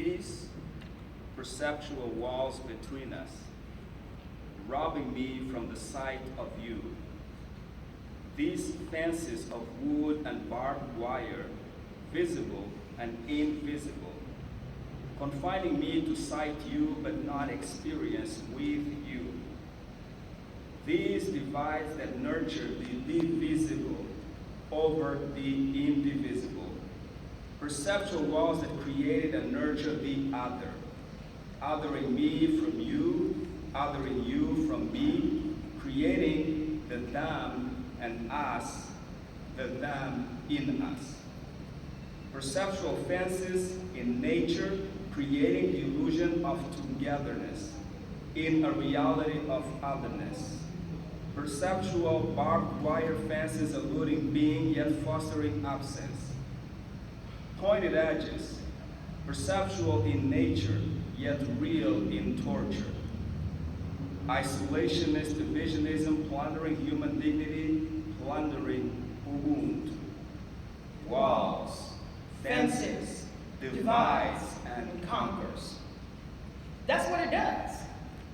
These perceptual walls between us, robbing me from the sight of you. These fences of wood and barbed wire, visible and invisible, confining me to sight you but not experience with you. These divides that nurture the divisible over the indivisible. Perceptual walls that create and nurture the other, othering me from you, othering you from me, creating the them and us, the them in us. Perceptual fences in nature, creating the illusion of togetherness in a reality of otherness. Perceptual barbed wire fences eluding being yet fostering absence. Pointed edges, perceptual in nature yet real in torture. Isolationist divisionism plundering human dignity, plundering Ubuntu. Walls, fences, divides, and conquers. That's what it does.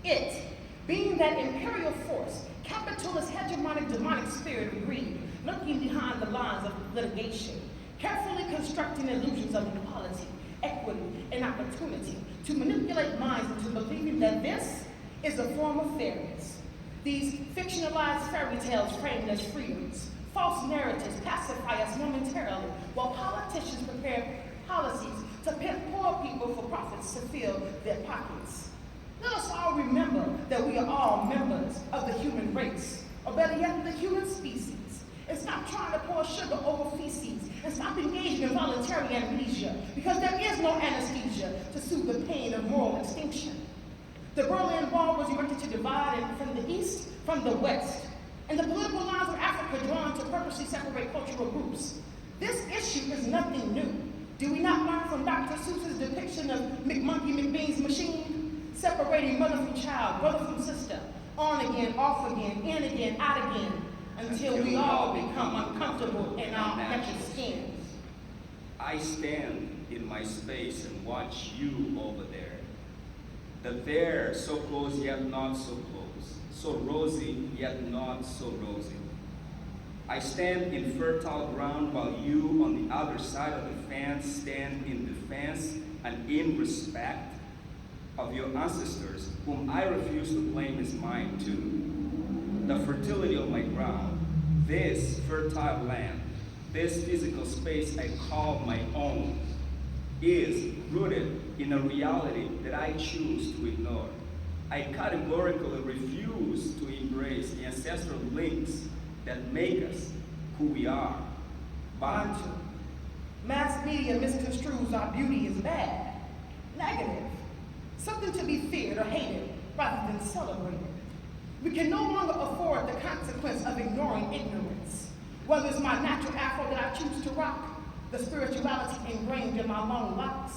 It, being that imperial force, capitalist hegemonic demonic spirit of greed, lurking behind the lines of litigation, carefully constructing illusions of equality, equity, and opportunity to manipulate minds into believing that this is a form of fairness. These fictionalized fairy tales framed as freedoms, false narratives pacify us momentarily while politicians prepare policies to pimp poor people for profits to fill their pockets. Let us all remember that we are all members of the human race, or better yet, the human species, and stop trying to pour sugar over feces, and stop engaging in voluntary amnesia, because there is no anesthesia to soothe the pain of moral extinction. The Berlin Wall was erected to divide from the east from the west, and the political lines of Africa drawn to purposely separate cultural groups. This issue is nothing new. Do we not learn from Dr. Seuss's depiction of McMonkey McBean's machine, separating mother from child, brother from sister, on again, off again, in again, out again, until we all become uncomfortable in our natural skins? I stand in my space and watch you over there. The there, so close yet not so close, so rosy yet not so rosy. I stand in fertile ground while you on the other side of the fence stand in defense and in respect of your ancestors, whom I refuse to claim as mine too. The fertility of my ground, this fertile land, this physical space I call my own, is rooted in a reality that I choose to ignore. I categorically refuse to embrace the ancestral links that make us who we are. Bantu. Mass media misconstrues our beauty as bad, negative, something to be feared or hated rather than celebrated. We can no longer afford the consequence of ignoring ignorance. Whether it's my natural afro that I choose to rock, the spirituality ingrained in my long locks,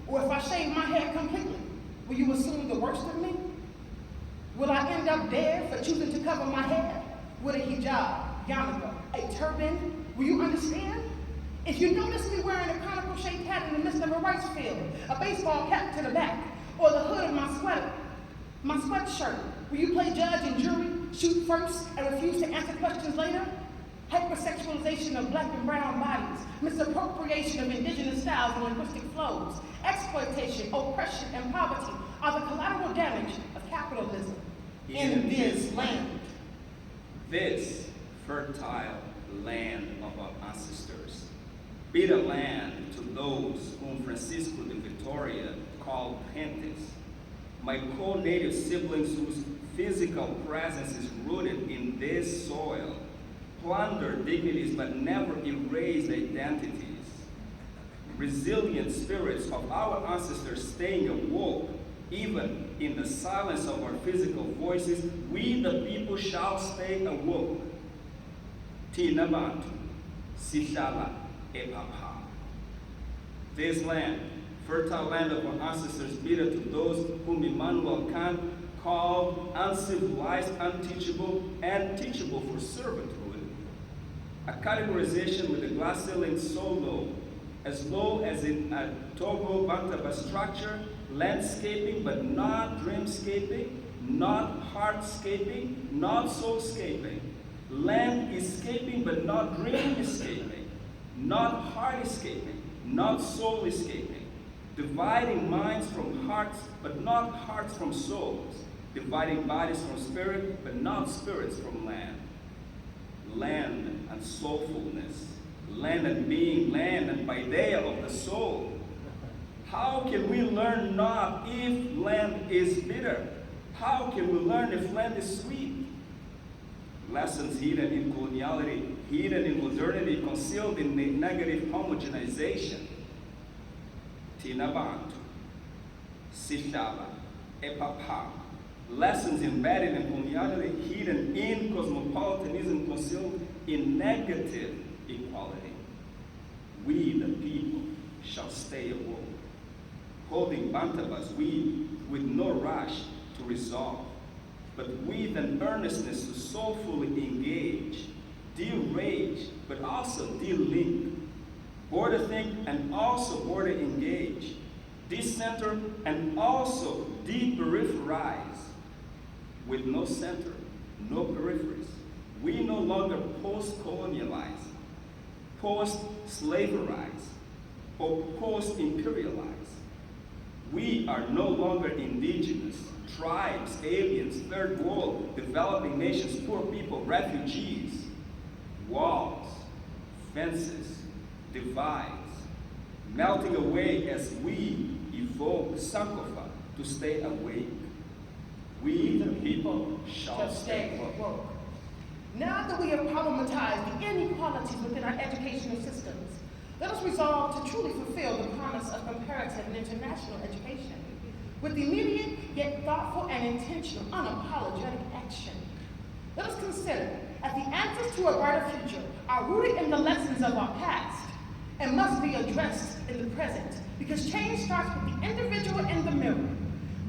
or if I shave my head completely, will you assume the worst of me? Will I end up dead for choosing to cover my head with a hijab, yarmulke, a turban? Will you understand? If you notice me wearing a conical shaped hat in the midst of a rice field, a baseball cap to the back, or the hood of my sweatshirt, will you play judge and jury, shoot first, and refuse to answer questions later? Hypersexualization of black and brown bodies, misappropriation of indigenous styles and linguistic flows, exploitation, oppression, and poverty are the collateral damage of capitalism in this land. This fertile land of our ancestors, bitter land to those whom Francisco de Vitoria called gentes, my co-native siblings whose physical presence is rooted in this soil, plunder dignities but never erase identities. Resilient spirits of our ancestors staying awoke, even in the silence of our physical voices, we the people shall stay awoke. Tina Bantu, Sihlala Epapa. This land, fertile land of our ancestors, bitter to those whom Immanuel Kant called uncivilized, unteachable, and teachable for servanthood. A categorization with a glass ceiling so low, as low as in a Togo Bantaba structure, landscaping but not dreamscaping, not heartscaping, not soulscaping. Land-escaping but not dream-escaping, not heart-escaping, not soul-escaping. Dividing minds from hearts but not hearts from souls. Dividing bodies from spirit but not spirits from land. Land and soulfulness. Land and being, land and paideia of the soul. How can we learn not if land is bitter? How can we learn if land is sweet? Lessons hidden in coloniality, hidden in modernity, concealed in negative homogenization. Tinabantu, Sishaba, Epapa. Lessons embedded in coloniality, hidden in cosmopolitanism, concealed in negative equality. We, the people, shall stay awoke, holding Bantabas, we with no rush to resolve, but with an earnestness to soulfully engage, de-rage, but also de-link, border think and also border engage, de-center and also de-peripherize, with no center, no peripheries. We no longer post-colonialize, post-slaverize, or post-imperialize. We are no longer indigenous, tribes, aliens, third world, developing nations, poor people, refugees. Walls, fences, divides, melting away as we evoke Sankofa to stay awake. We, the people, shall stay awoke. Now that we have problematized the inequalities within our educational systems, let us resolve to truly fulfill the promise of comparative and international education with immediate yet thoughtful and intentional, unapologetic action. Let us consider that the answers to a brighter future are rooted in the lessons of our past and must be addressed in the present, because change starts with the individual in the mirror.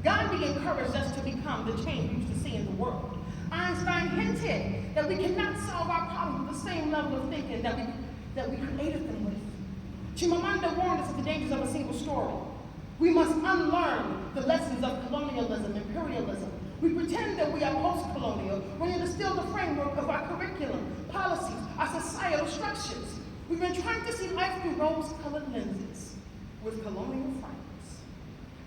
Gandhi encouraged us to become the change we used to see in the world. Einstein hinted that we cannot solve our problems with the same level of thinking that we created them with. Chimamanda warned us of the dangers of a single story. We must unlearn the lessons of colonialism, imperialism. We pretend that we are post-colonial when it is still the framework of our curriculum, policies, our societal structures. We've been trying to see life through rose-colored lenses with colonial frames,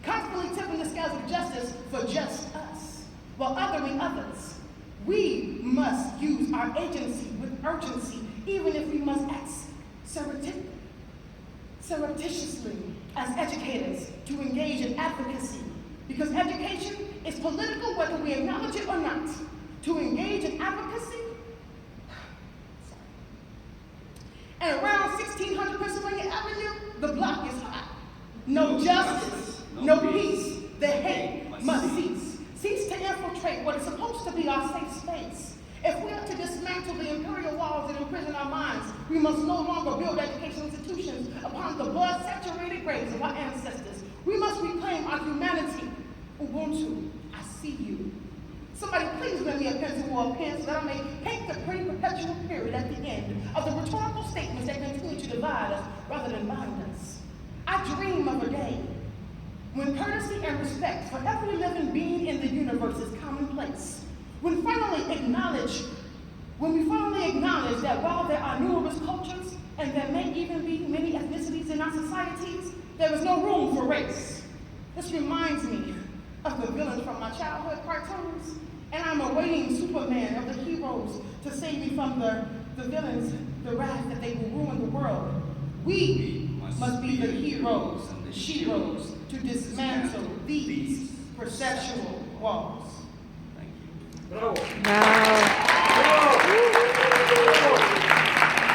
constantly tipping the scales of justice for just us, while othering others. We must use our agency with urgency, even if we must act surreptitiously as educators to engage in advocacy, because education is political whether we acknowledge it or not. To engage in advocacy, and around 1600 Pennsylvania Avenue, the block is hot. No justice, no peace, the hate must cease. Cease to infiltrate what is supposed to be our safe space. If we are to dismantle the imperial walls that imprison our minds, we must no longer build educational institutions upon the blood-saturated graves of our ancestors. We must reclaim our humanity. Ubuntu, I see you. Somebody please lend me a pencil or a pen so that I may paint the pre-perpetual period at the end of the rhetorical statements that continue to divide us rather than bind us. I dream of a day when courtesy and respect for every living being in the universe is commonplace. When we finally acknowledge that while there are numerous cultures and there may even be many ethnicities in our societies, there is no room for race. This reminds me of the villains from my childhood cartoons, and I'm awaiting Superman of the heroes to save me from the villains, the wrath that they will ruin the world. We must be the heroes and the sheroes to dismantle these perceptual walls. Thank you. Bravo. Bravo.